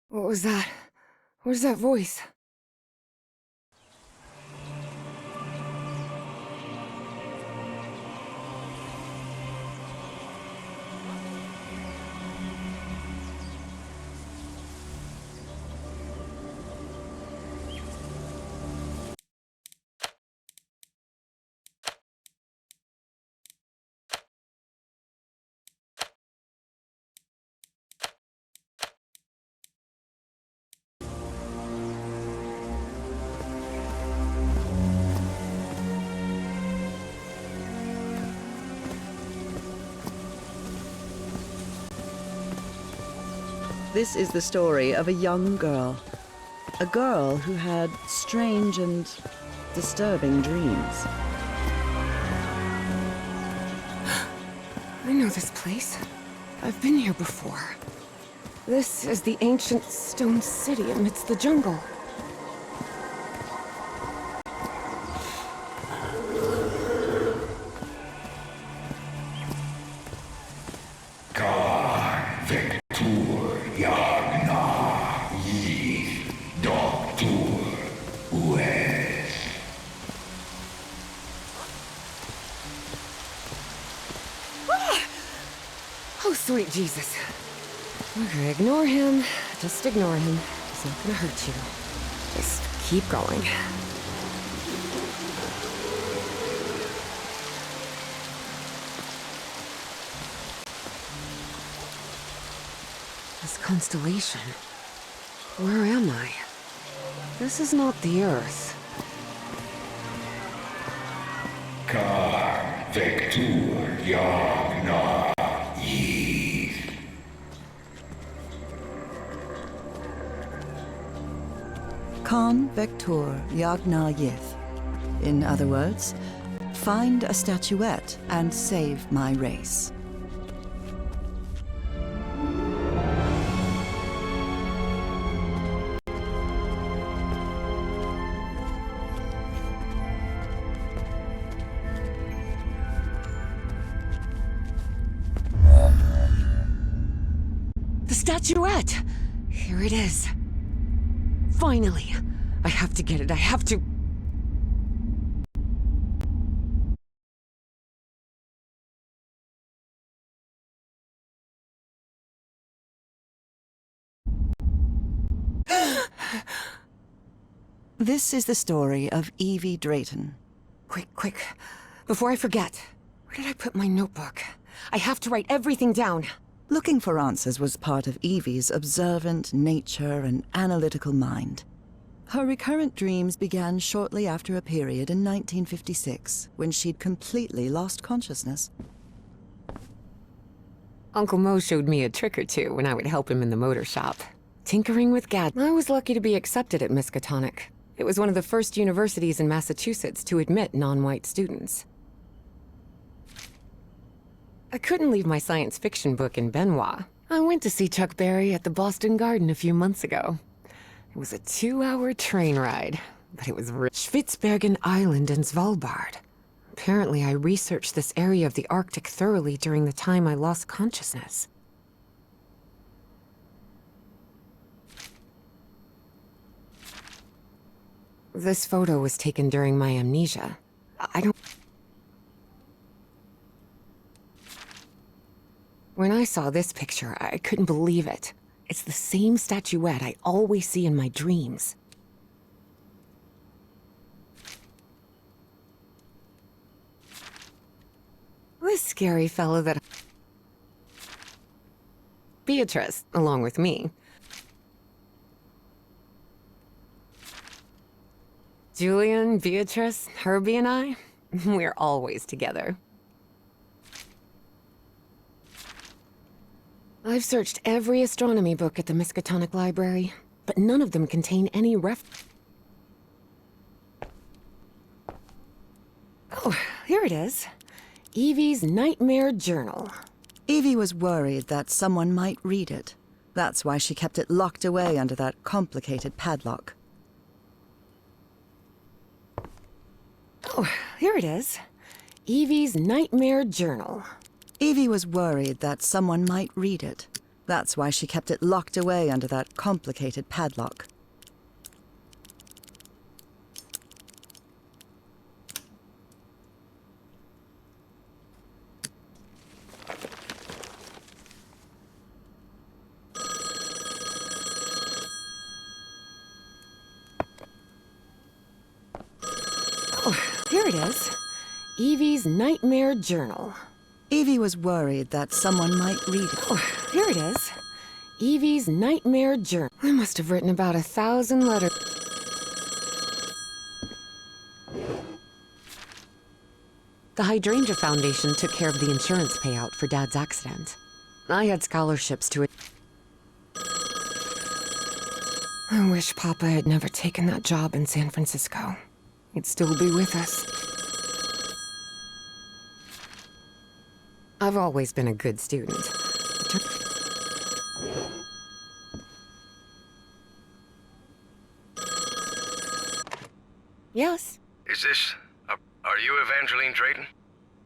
What was that? Where's that voice? This is the story of a young girl. A girl who had strange and disturbing dreams. I know this place. I've been here before. This is the ancient stone city amidst the jungle. Oh, sweet Jesus. Okay, ignore him. Just ignore him. He's not gonna hurt you. Just keep going. This constellation. Where am I? This is not the Earth. Kar Vectur Yagna Yith. Khan Vector Yagna Yith. In other words, find a statuette and save my race. The statuette! Here it is. Finally! I have to get it, I have to... This is the story of Evie Drayton. Quick, quick. Before I forget. Where did I put my notebook? I have to write everything down. Looking for answers was part of Evie's observant nature and analytical mind. Her recurrent dreams began shortly after a period in 1956, when she'd completely lost consciousness. Uncle Mo showed me a trick or two when I would help him in the motor shop. Tinkering with gadgets. I was lucky to be accepted at Miskatonic. It was one of the first universities in Massachusetts to admit non-white students. I couldn't leave my science fiction book in Benoit. I went to see Chuck Berry at the Boston Garden a few months ago. It was a 2-hour train ride, but it was rich. Spitsbergen Island and Svalbard. Apparently, I researched this area of the Arctic thoroughly during the time I lost consciousness. This photo was taken during my amnesia. When I saw this picture, I couldn't believe it. It's the same statuette I always see in my dreams. This scary fellow that... Beatrice, along with me. Julian, Beatrice, Herbie and I, we're always together. I've searched every astronomy book at the Miskatonic Library, but none of them contain any Oh, here it is. Evie's Nightmare Journal. Evie was worried that someone might read it. That's why she kept it locked away under that complicated padlock. Oh, here it is. Evie's Nightmare Journal. Evie was worried that someone might read it. That's why she kept it locked away under that complicated padlock. Here it is. Evie's Nightmare Journal. Evie was worried that someone might read it. Here it is. Evie's Nightmare Journal. I must have written about 1,000 letters. The Hydrangea Foundation took care of the insurance payout for Dad's accident. I had scholarships to it. I wish Papa had never taken that job in San Francisco. He'd still be with us. I've always been a good student. Yes, Is this... are you Evangeline Drayton?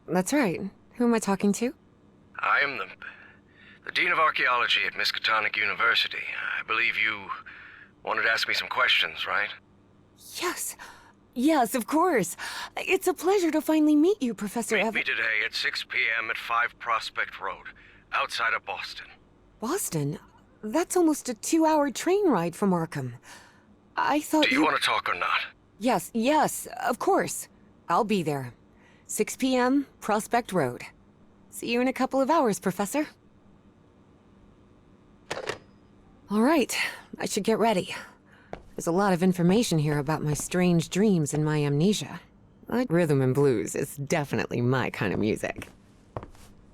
that's right. Who am I talking to? I am the Dean of Archaeology at Miskatonic University. I believe you wanted to ask me some questions, right? Yes. Yes, of course. It's a pleasure to finally meet you, Professor Meet Evan. me today at 6 p.m. at 5 Prospect Road, outside of Boston. Boston? That's almost a 2-hour train ride from Arkham. I thought Do you want to talk or not? Yes, of course. I'll be there. 6 p.m., Prospect Road. See you in a couple of hours, Professor. All right, I should get ready. There's a lot of information here about my strange dreams and my amnesia. Rhythm and blues is definitely my kind of music.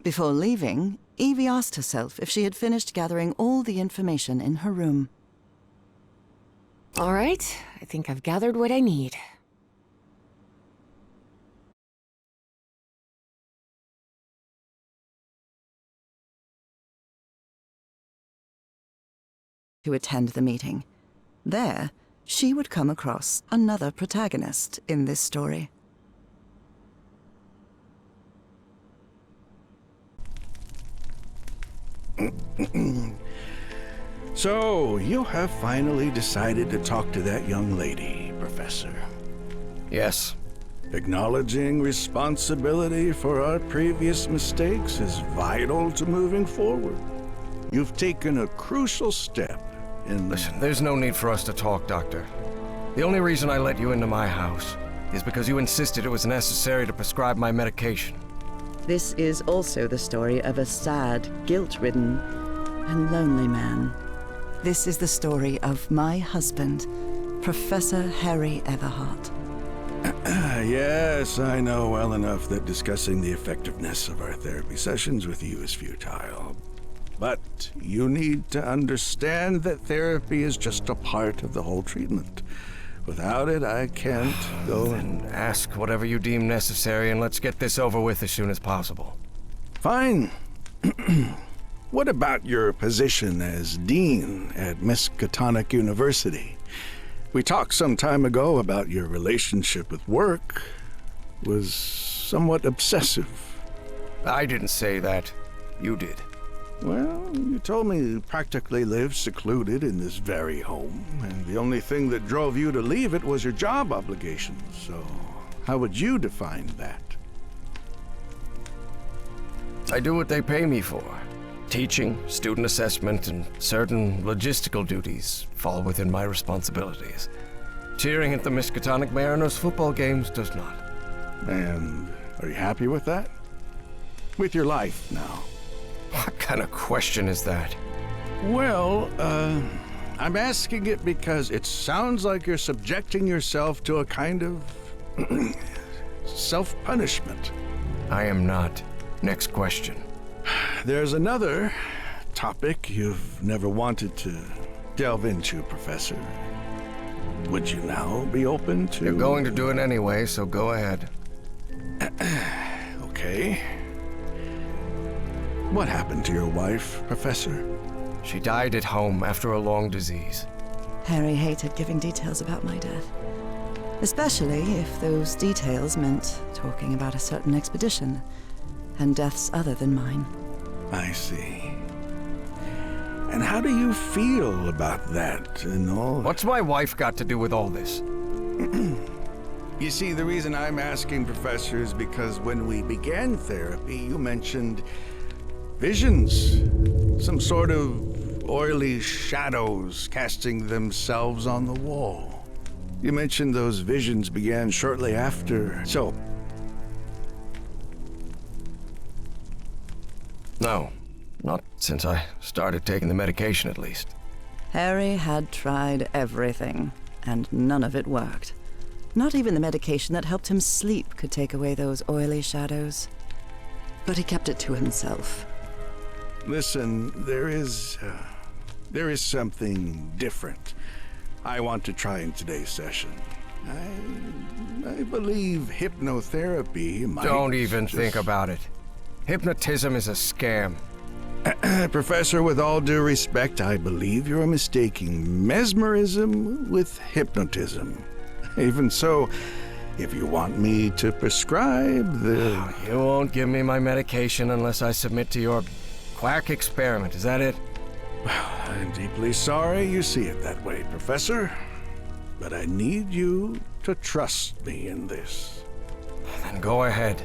Before leaving, Evie asked herself if she had finished gathering all the information in her room. All right, I think I've gathered what I need. To attend the meeting. There, she would come across another protagonist in this story. So, you have finally decided to talk to that young lady, Professor. Yes. Acknowledging responsibility for our previous mistakes is vital to moving forward. You've taken a crucial step in... Listen, there's no need for us to talk, Doctor. The only reason I let you into my house is because you insisted it was necessary to prescribe my medication. This is also the story of a sad, guilt-ridden, and lonely man. This is the story of my husband, Professor Harry Everhart. Yes, I know well enough that discussing the effectiveness of our therapy sessions with you is futile. But you need to understand that therapy is just a part of the whole treatment. Without it, I can't go and... Ask whatever you deem necessary and let's get this over with as soon as possible. Fine. What about your position as dean at Miskatonic University? We talked some time ago about your relationship with work was somewhat obsessive. I didn't say that. You did. Well, you told me you practically lived secluded in this very home, and the only thing that drove you to leave it was your job obligations. So, how would you define that? I do what they pay me for. Teaching, student assessment, and certain logistical duties fall within my responsibilities. Cheering at the Miskatonic Mariners football games does not. And are you happy with that? With your life now? What kind of question is that? Well, I'm asking it because it sounds like you're subjecting yourself to a kind of self-punishment. I am not. Next question. There's another topic you've never wanted to delve into, Professor. Would you now be open to... You're going to do it anyway, so go ahead. Okay. What happened to your wife, Professor? She died at home after a long disease. Harry hated giving details about my death, especially if those details meant talking about a certain expedition. and deaths other than mine. I see. And how do you feel about that and all? What's my wife got to do with all this? You see, the reason I'm asking, Professor, is because when we began therapy, you mentioned visions. Some sort of oily shadows casting themselves on the wall. You mentioned those visions began shortly after, so... No, not since I started taking the medication, at least. Harry had tried everything, and none of it worked. Not even the medication that helped him sleep could take away those oily shadows. But he kept it to himself. Listen, there is something different I want to try in today's session. I believe hypnotherapy might... Don't even think about it. Hypnotism is a scam. Professor, with all due respect, I believe you're mistaking mesmerism with hypnotism. Even so, if you want me to prescribe the... You won't give me my medication unless I submit to your quack experiment, is that it? I'm deeply sorry you see it that way, Professor. But I need you to trust me in this. Then go ahead.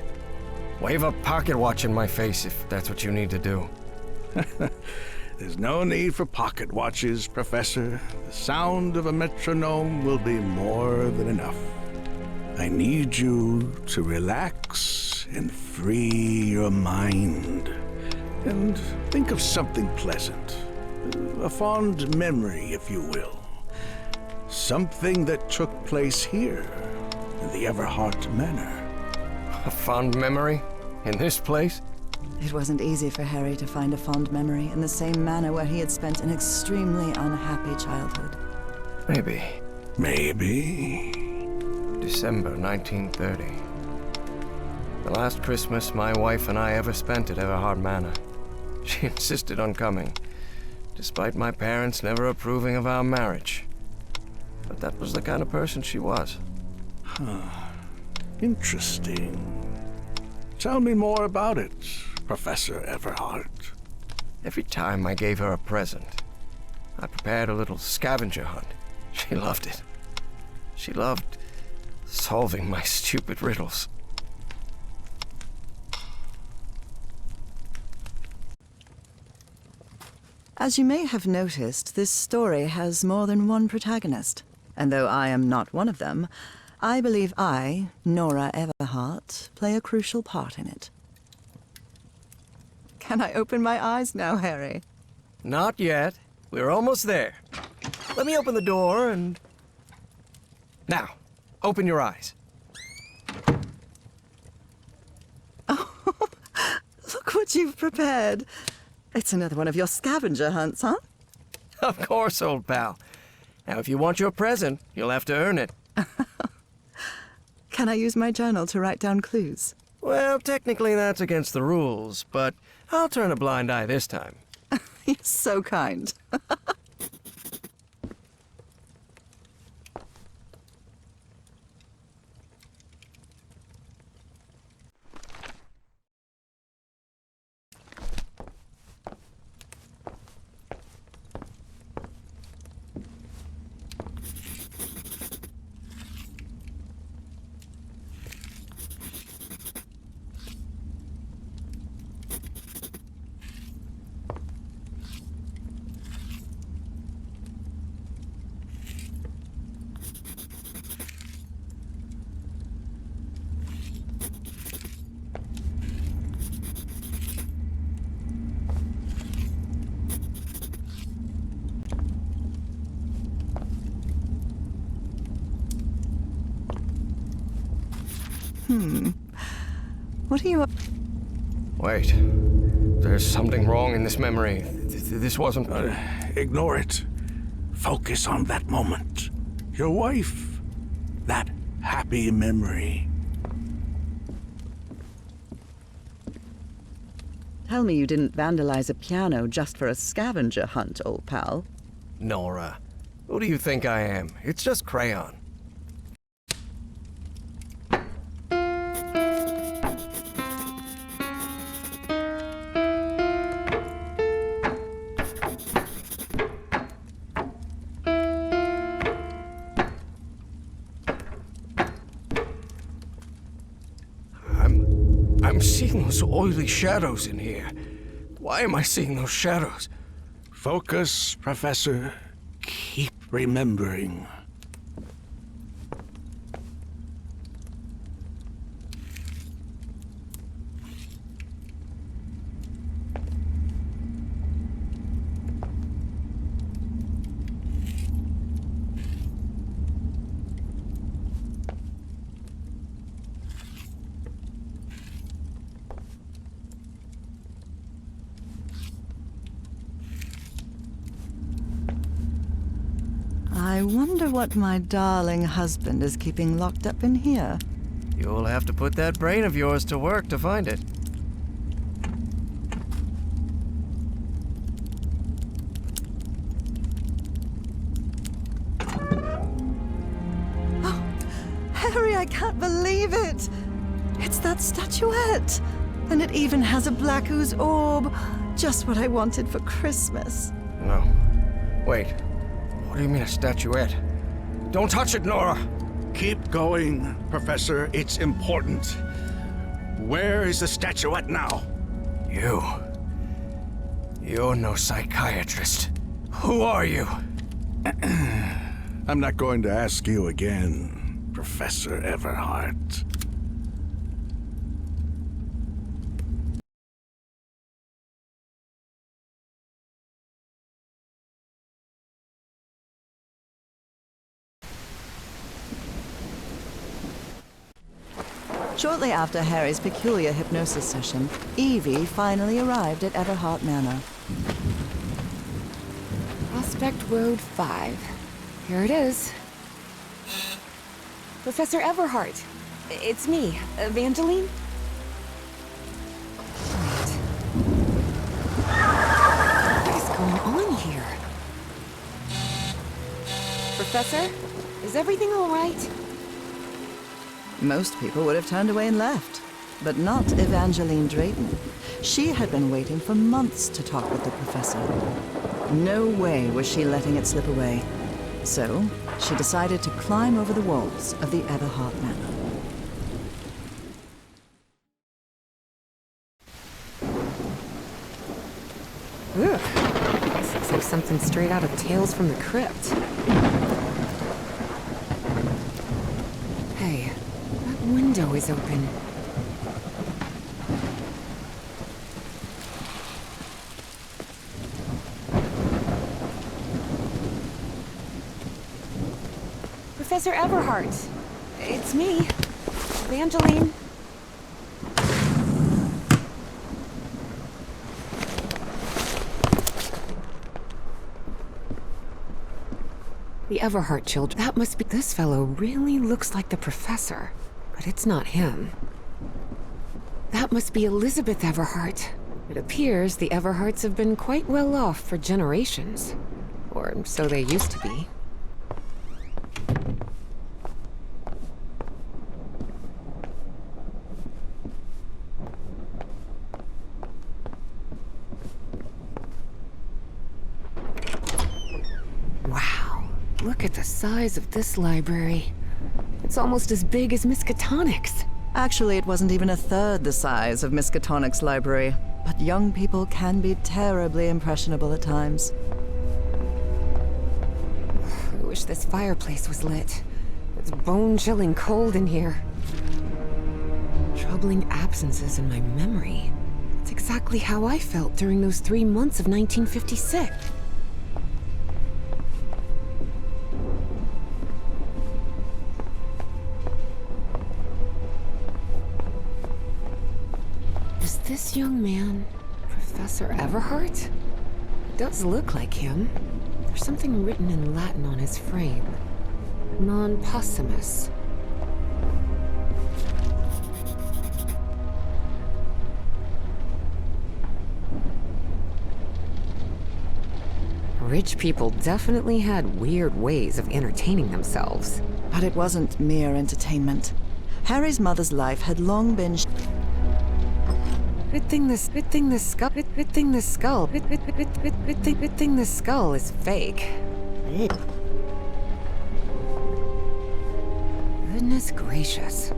Wave a pocket watch in my face if that's what you need to do. There's no need for pocket watches, Professor. The sound of a metronome will be more than enough. I need you to relax and free your mind. And think of something pleasant. A fond memory, if you will. Something that took place here, in the Everhart Manor. A fond memory? In this place? It wasn't easy for Harry to find a fond memory in the same manor where he had spent an extremely unhappy childhood. Maybe. Maybe. December 1930. The last Christmas my wife and I ever spent at Everhart Manor. She insisted on coming, despite my parents never approving of our marriage. But that was the kind of person she was. Interesting. Tell me more about it, Professor Everhart. Every time I gave her a present, I prepared a little scavenger hunt. She loved it. She loved solving my stupid riddles. As you may have noticed, this story has more than one protagonist. And though I am not one of them, I believe I, Nora Everhart, play a crucial part in it. Can I open my eyes now, Harry? Not yet. We're almost there. Let me open the door and... Now, open your eyes. Look what you've prepared. It's another one of your scavenger hunts, huh? Of course, old pal. Now, if you want your present, you'll have to earn it. Can I use my journal to write down clues? Well, technically that's against the rules, but I'll turn a blind eye this time. You're so kind. What are you up... Wait. There's something wrong in this memory. This wasn't... Ignore it. Focus on that moment. Your wife. That happy memory. Tell me you didn't vandalize a piano just for a scavenger hunt, old pal. Nora, who do you think I am? It's just crayon. seeing those oily shadows in here? Why am I seeing those shadows? Focus, Professor. Keep remembering. I wonder what my darling husband is keeping locked up in here. You'll have to put that brain of yours to work to find it. Harry, I can't believe it! It's that statuette! And it even has a black ooze orb. Just what I wanted for Christmas. No. Wait. What do you mean a statuette? Don't touch it, Nora! Keep going, Professor. It's important. Where is the statuette now? You're no psychiatrist. Who are you? I'm not going to ask you again, Professor Everhart. Shortly after Harry's peculiar hypnosis session, Evie finally arrived at Everhart Manor. Prospect Road 5. Here it is. Professor Everhart. It's me, Evangeline. Wait. What is going on here? Professor, is everything all right? Most people would have turned away and left, but not Evangeline Drayton. She had been waiting for months to talk with the professor. No way was she letting it slip away. So, she decided to climb over the walls of the Everhart Manor. Ugh. This looks like something straight out of Tales from the Crypt. Hey, that window is open. Professor Everhart. It's me, Evangeline. The Everhart children. That must be... This fellow really looks like the professor, but it's not him. That must be Elizabeth Everhart. It appears the Everharts have been quite well off for generations. Or so they used to be. Wow, look at the size of this library. It's almost as big as Miskatonic's. Actually, it wasn't even a third the size of Miskatonic's library, but young people can be terribly impressionable at times. I wish this fireplace was lit. It's bone-chilling cold in here. Troubling absences in my memory. It's exactly how I felt during those 3 months of 1956. Is this young man Professor Everhart? It does look like him. There's something written in Latin on his frame. Non possumus. Rich people definitely had weird ways of entertaining themselves. But it wasn't mere entertainment. Harry's mother's life had long been Good thing the skull is fake. Goodness gracious.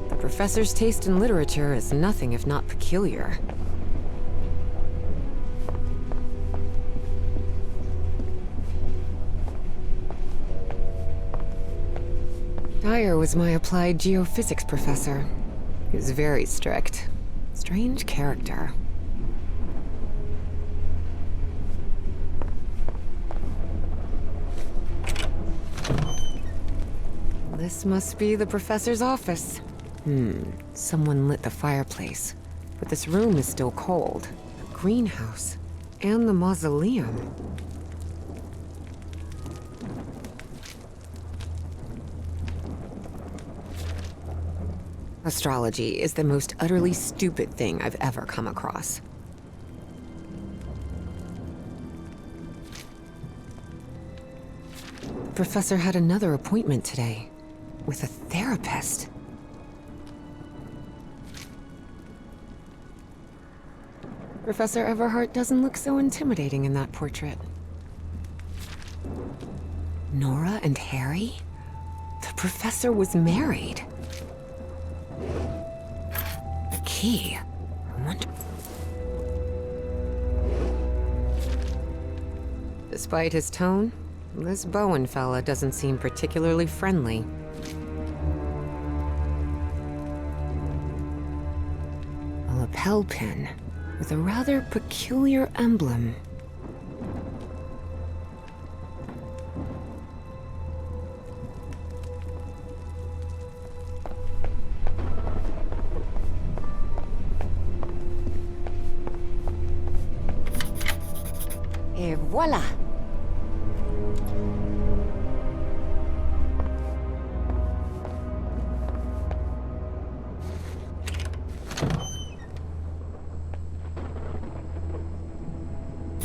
The Professor's taste in literature is nothing if not peculiar. Dyer was my applied geophysics professor. He was very strict. Strange character. This must be the professor's office. Someone lit the fireplace. But this room is still cold. A greenhouse. And the mausoleum. Astrology is the most utterly stupid thing I've ever come across. The professor had another appointment today. With a therapist. Professor Everhart doesn't look so intimidating in that portrait. Nora and Harry? The professor was married. The key. I wonder... Despite his tone, this Bowen fella doesn't seem particularly friendly. A lapel pin with a rather peculiar emblem. Et voilà!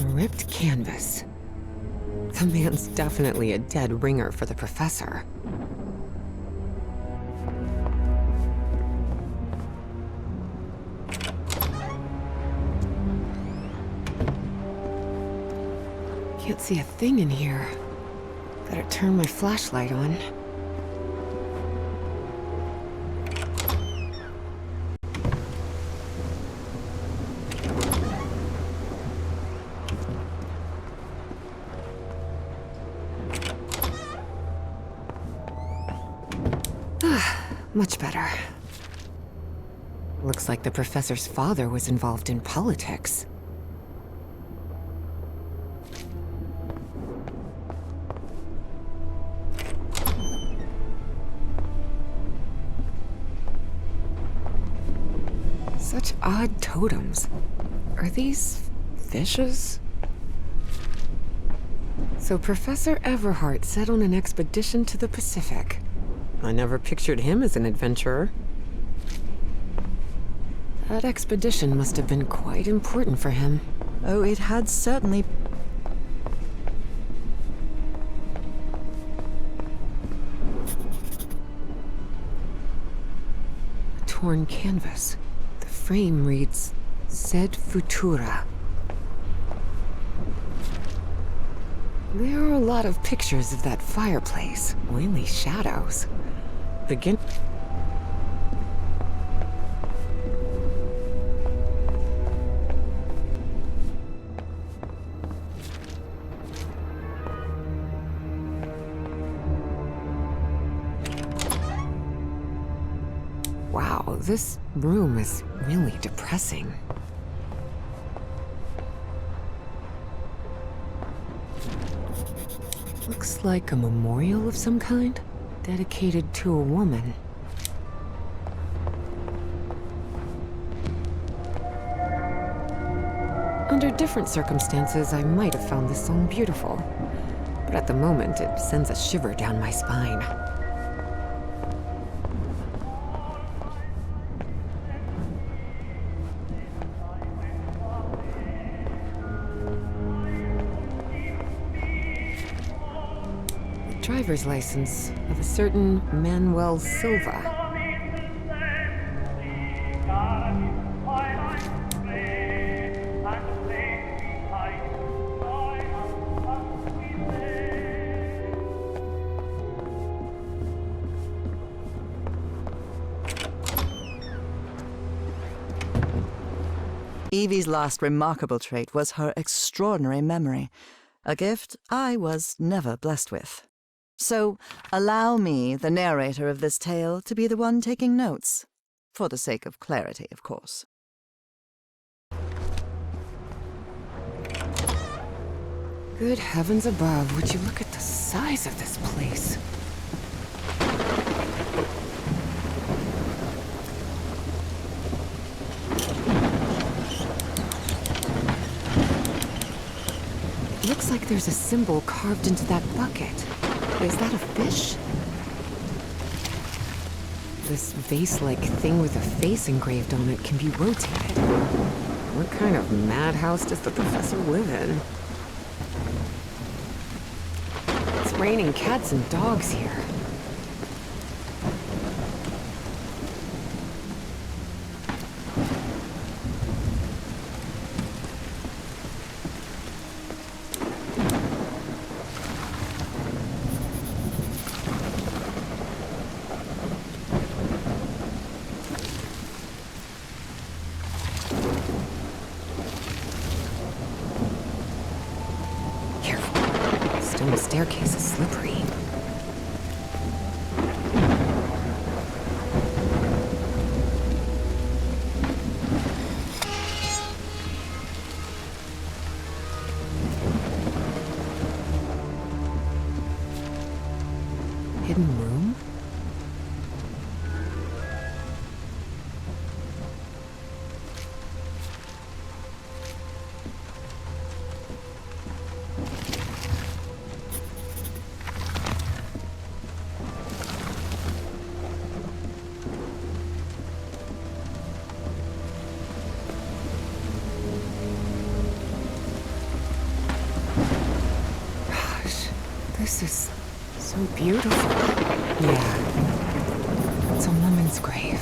Ripped canvas. The man's definitely a dead ringer for the professor. Can't see a thing in here. Better turn my flashlight on. Much better. Looks like the professor's father was involved in politics. Such odd totems. Are these fishes? So Professor Everhart set on an expedition to the Pacific. I never pictured him as an adventurer. That expedition must have been quite important for him. Oh, it had certainly... A torn canvas. The frame reads, Sed Futura. There are a lot of pictures of that fireplace. Oily shadows. Begin... Wow, this room is really depressing. Looks like a memorial of some kind, dedicated to a woman. Under different circumstances, I might have found this song beautiful, but at the moment, it sends a shiver down my spine. Driver's license of a certain Manuel Silva. Evie's last remarkable trait was her extraordinary memory, a gift I was never blessed with. So allow me, the narrator of this tale, to be the one taking notes. For the sake of clarity, of course. Good heavens above, would you look at the size of this place? It looks like there's a symbol carved into that bucket. Is that a fish? This vase-like thing with a face engraved on it can be rotated. What kind of madhouse does the professor live in? It's raining cats and dogs here. The staircase is slippery. Hidden room? This is so beautiful. Yeah. It's a woman's grave.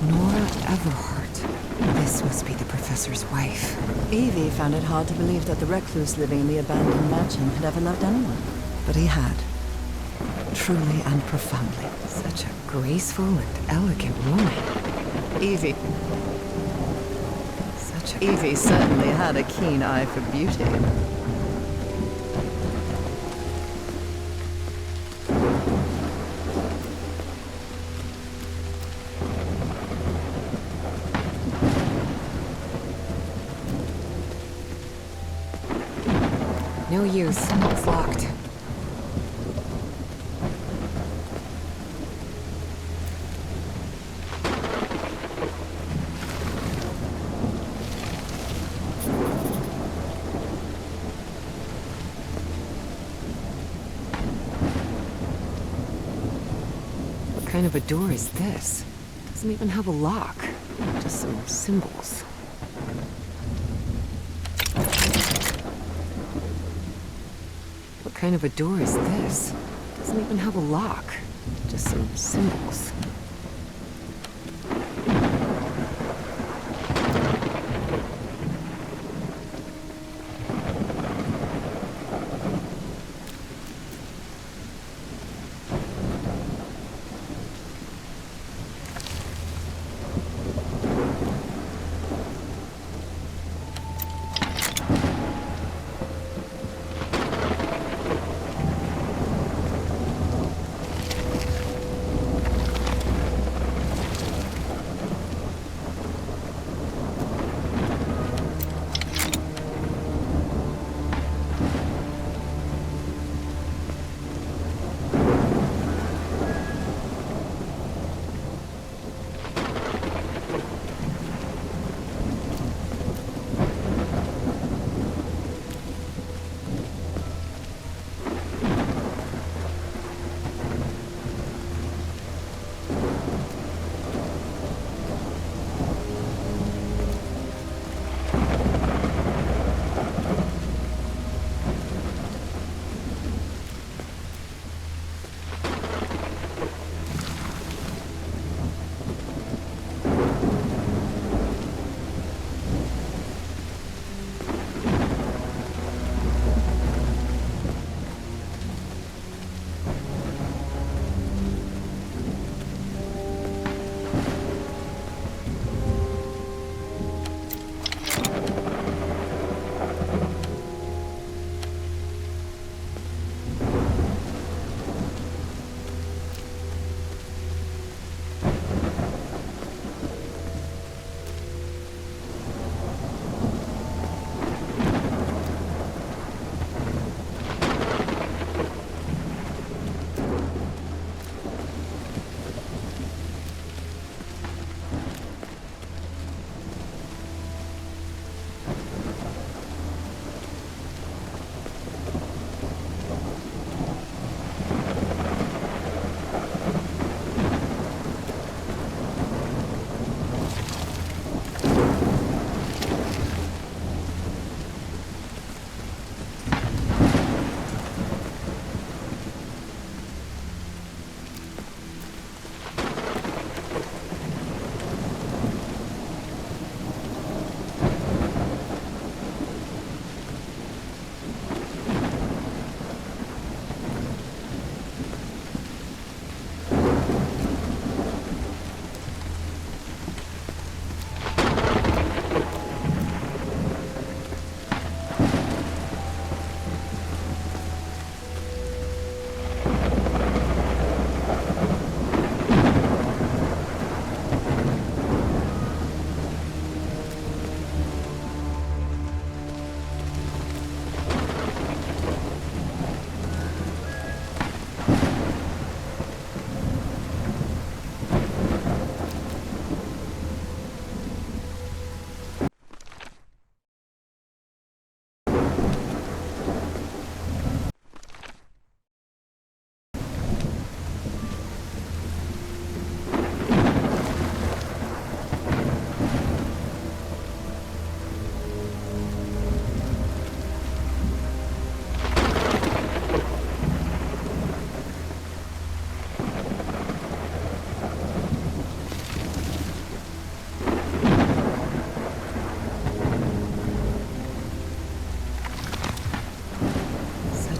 Nora Everhart. This must be the professor's wife. Evie found it hard to believe that the recluse living in the abandoned mansion had ever loved anyone. But he had. Truly and profoundly. Such a graceful and elegant woman. Evie certainly had a keen eye for beauty. No use. It's locked. What kind of a door is this? Doesn't even have a lock. Just some symbols. What kind of a door is this? Doesn't even have a lock. Just some symbols.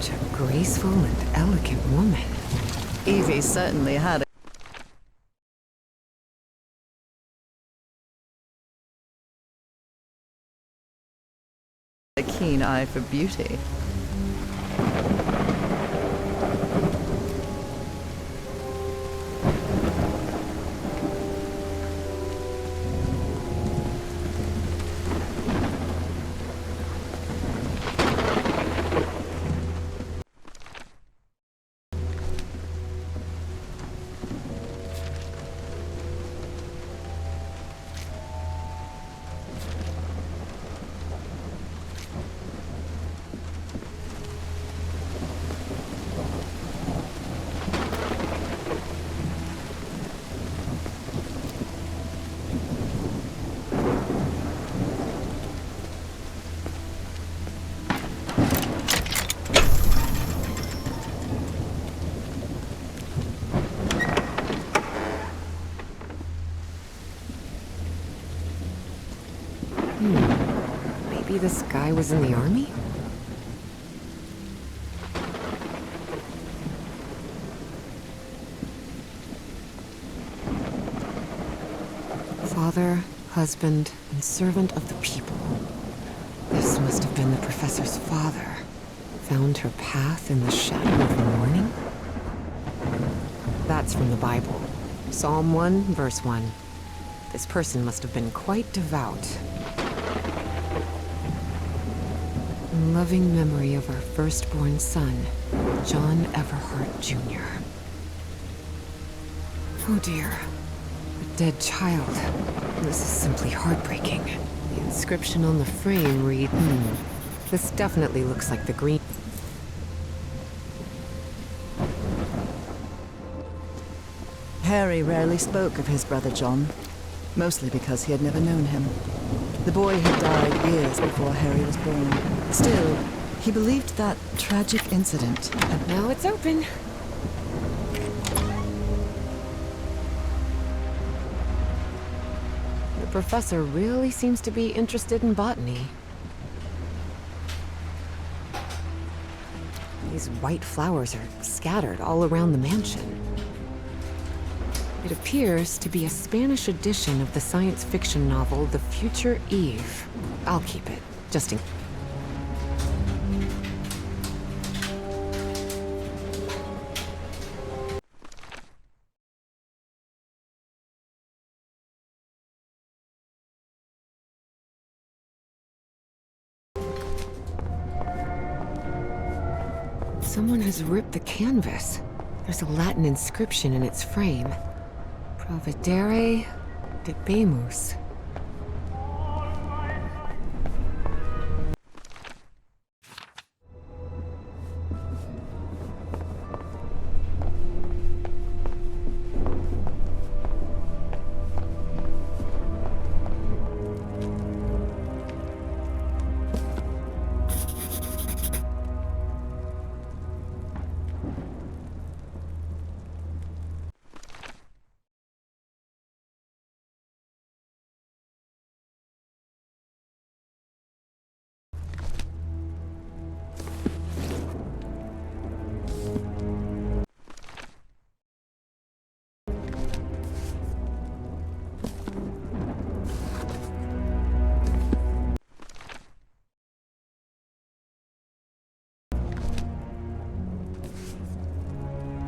Such a graceful and elegant woman. Evie certainly had a keen eye for beauty. Maybe this guy was in the army? Father, husband, and servant of the people. This must have been the professor's father. Found her path in the shadow of the morning? That's from the Bible. Psalm 1, verse 1. This person must have been quite devout. In loving memory of our firstborn son, John Everhart Jr. Oh dear. A dead child. This is simply heartbreaking. The inscription on the frame reads, This definitely looks like the green... Harry rarely spoke of his brother John, mostly because he had never known him. The boy had died years before Harry was born. Still, he believed that tragic incident had... Now it's open. The professor really seems to be interested in botany. These white flowers are scattered all around the mansion. It appears to be a Spanish edition of the science fiction novel The Future Eve. I'll keep it, just in... Someone has ripped the canvas. There's a Latin inscription in its frame. Providere debemus.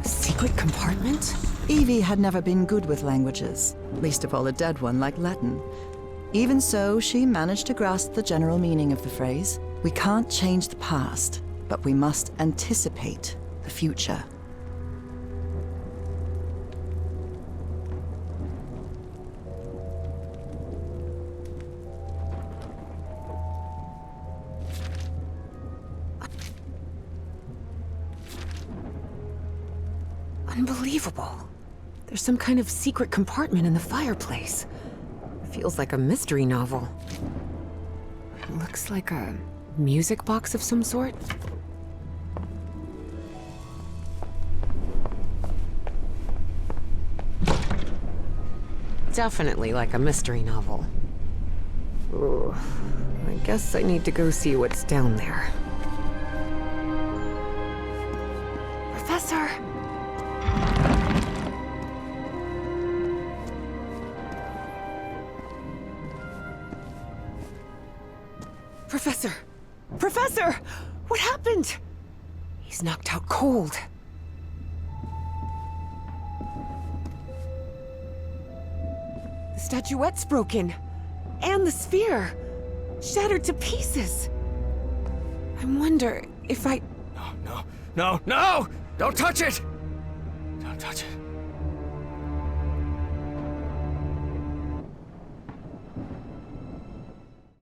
Secret compartment? Evie had never been good with languages, least of all a dead one like Latin. Even so, she managed to grasp the general meaning of the phrase. We can't change the past, but we must anticipate the future. Unbelievable. There's some kind of secret compartment in the fireplace. Feels like a mystery novel. It looks like a music box of some sort. Definitely like a mystery novel. Ooh, I guess I need to go see what's down there. Professor! Professor! What happened? He's knocked out cold. The statuette's broken. And the sphere. Shattered to pieces. I wonder if I... No! Don't touch it! Don't touch it.